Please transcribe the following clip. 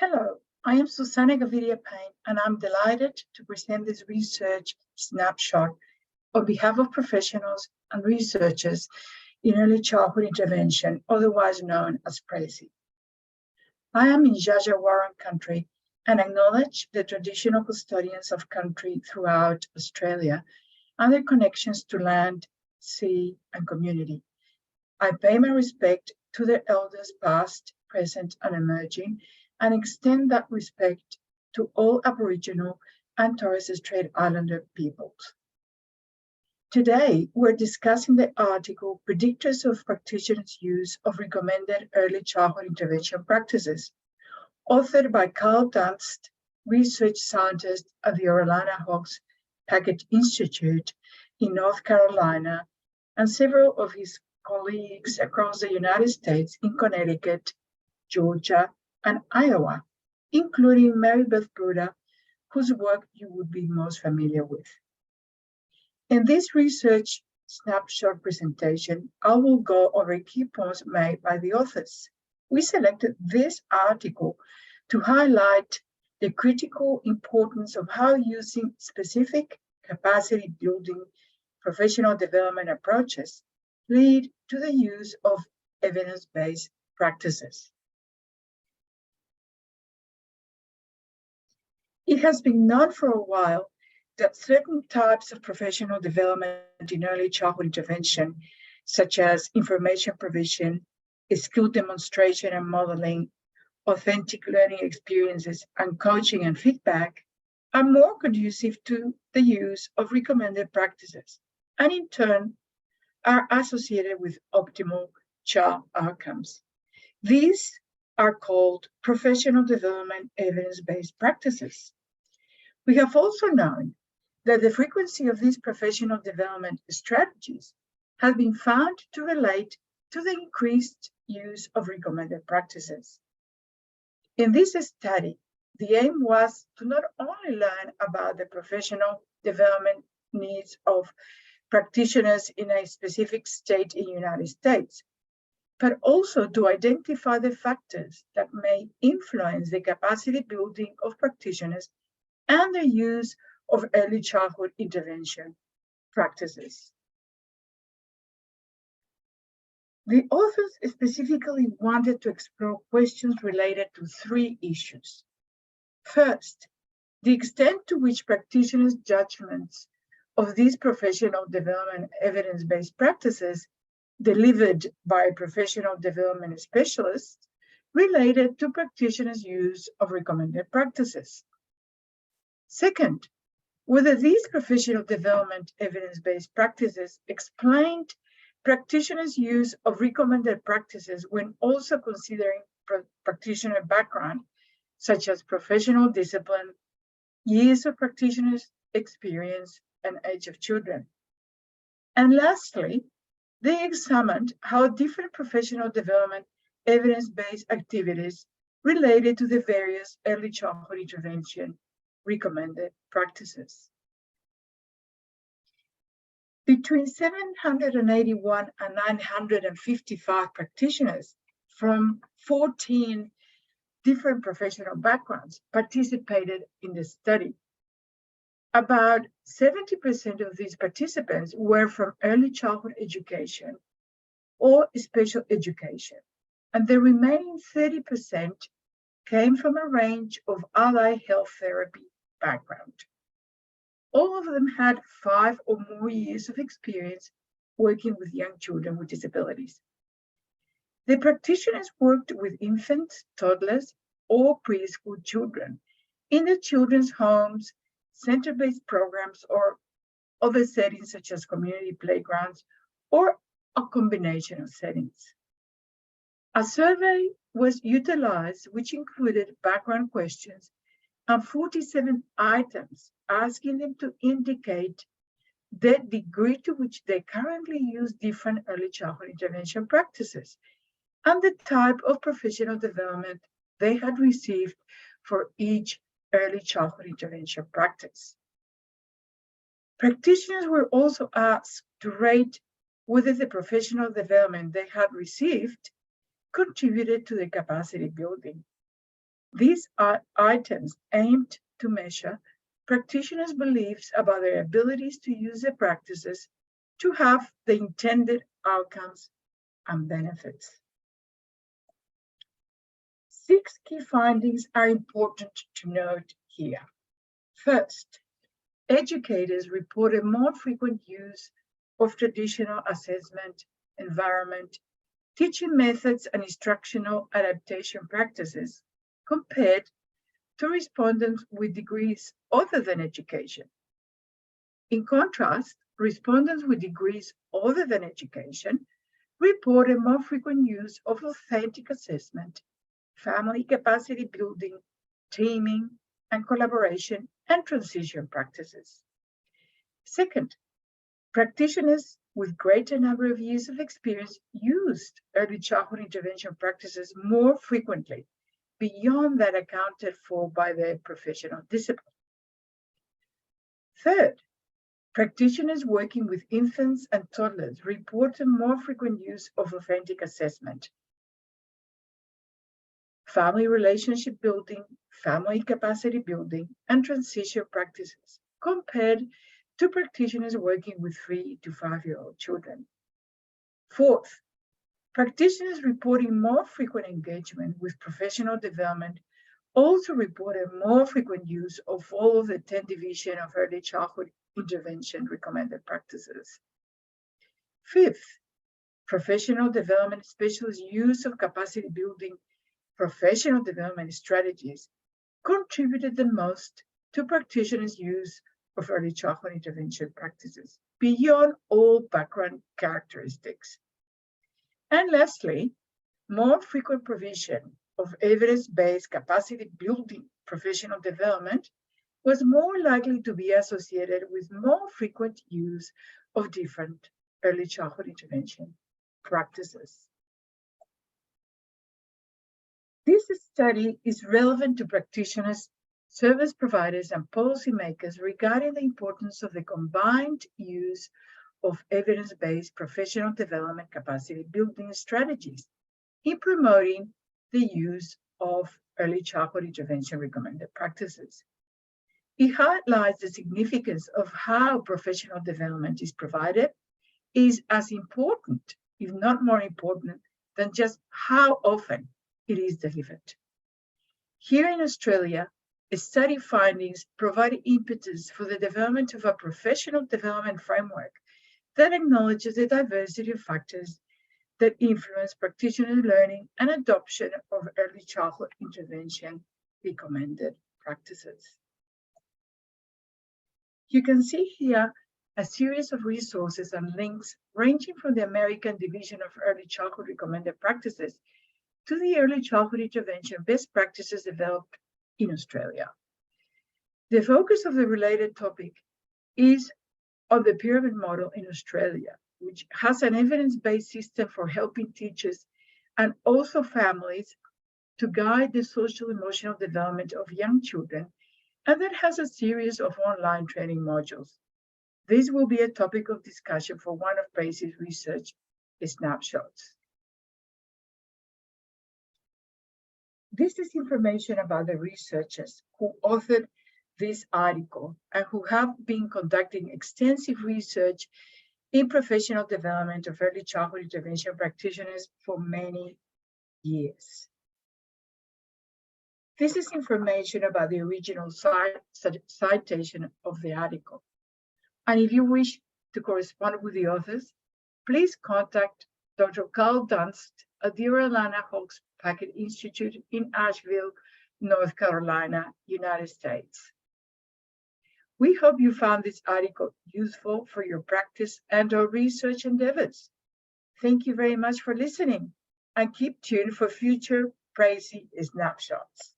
Hello, I am Susana Gaviria-Payne, and I'm delighted to present this research snapshot on behalf of professionals and researchers in early childhood intervention, otherwise known as PRECI. I am in Jajawaran country and acknowledge the traditional custodians of country throughout Australia and their connections to land, sea, and community. I pay my respect to their elders past, present, and emerging, and extend that respect to all Aboriginal and Torres Strait Islander peoples. Today, we're discussing the article Predictors of Practitioners' Use of Recommended Early Childhood Intervention Practices, authored by Carl Dunst, research scientist at the Orellana Hawks Packard Institute in North Carolina, and several of his colleagues across the United States in Connecticut, Georgia, and Iowa, including Mary Beth Bruda, whose work you would be most familiar with. In this research snapshot presentation, I will go over key points made by the authors. We selected this article to highlight the critical importance of how using specific capacity building professional development approaches lead to the use of evidence-based practices. It has been known for a while that certain types of professional development in early childhood intervention, such as information provision, skill demonstration and modeling, authentic learning experiences, and coaching and feedback, are more conducive to the use of recommended practices, and in turn, are associated with optimal child outcomes. These are called professional development evidence-based practices. We have also known that the frequency of these professional development strategies has been found to relate to the increased use of recommended practices. In this study, the aim was to not only learn about the professional development needs of practitioners in a specific state in the United States, but also to identify the factors that may influence the capacity building of practitioners and the use of early childhood intervention practices. The authors specifically wanted to explore questions related to three issues. First, the extent to which practitioners' judgments of these professional development evidence-based practices delivered by professional development specialists related to practitioners' use of recommended practices. Second, whether these professional development evidence-based practices explained practitioners' use of recommended practices when also considering practitioner background, such as professional discipline, years of practitioners' experience, and age of children. And lastly, they examined how different professional development evidence-based activities related to the various early childhood intervention recommended practices. Between 781 and 955 practitioners from 14 different professional backgrounds participated in the study. About 70% of these participants were from early childhood education or special education, and the remaining 30% came from a range of allied health therapy background. All of them had 5 or more years of experience working with young children with disabilities. The practitioners worked with infants, toddlers, or preschool children in the children's homes, center-based programs, or other settings such as community playgrounds, or a combination of settings. A survey was utilized, which included background questions and 47 items, asking them to indicate the degree to which they currently use different early childhood intervention practices and the type of professional development they had received for each early childhood intervention practice. Practitioners were also asked to rate whether the professional development they had received contributed to the capacity building. These are items aimed to measure practitioners' beliefs about their abilities to use their practices to have the intended outcomes and benefits. 6 key findings are important to note here. First, educators reported more frequent use of traditional assessment, environment, teaching methods, and instructional adaptation practices compared to respondents with degrees other than education. In contrast, respondents with degrees other than education reported more frequent use of authentic assessment, family capacity building, teaming, and collaboration and transition practices. Second, practitioners with greater number of years of experience used early childhood intervention practices more frequently, beyond that accounted for by their professional discipline. Third, practitioners working with infants and toddlers reported more frequent use of authentic assessment, family relationship building, family capacity building, and transition practices compared to practitioners working with 3 to 5-year-old children. Fourth, practitioners reporting more frequent engagement with professional development also reported more frequent use of all of the 10 division of early childhood intervention recommended practices. Fifth, professional development specialists' use of capacity building professional development strategies contributed the most to practitioners' use of early childhood intervention practices beyond all background characteristics. And lastly, more frequent provision of evidence-based capacity building professional development was more likely to be associated with more frequent use of different early childhood intervention practices. This study is relevant to practitioners, service providers, and policymakers regarding the importance of the combined use of evidence-based professional development capacity building strategies in promoting the use of early childhood intervention recommended practices. It highlights the significance of how professional development is provided is as important, if not more important, than just how often it is delivered. Here in Australia, study findings provide impetus for the development of a professional development framework that acknowledges the diversity of factors that influence practitioner learning and adoption of early childhood intervention recommended practices. You can see here a series of resources and links ranging from the American Division of Early Childhood Recommended Practices to the early childhood intervention best practices developed in Australia. The focus of the related topic is on the pyramid model in Australia, which has an evidence-based system for helping teachers and also families to guide the social emotional development of young children, and that has a series of online training modules. This will be a topic of discussion for one of PRECI's research snapshots. This is information about the researchers who authored this article and who have been conducting extensive research in professional development of early childhood intervention practitioners for many years. This is information about the original citation of the article. And if you wish to correspond with the authors, please contact Dr. Carl Dunst at the Orellana Hawks Packet Institute in Asheville, North Carolina, United States. We hope you found this article useful for your practice and/or research endeavors. Thank you very much for listening, and keep tuned for future PRECI snapshots.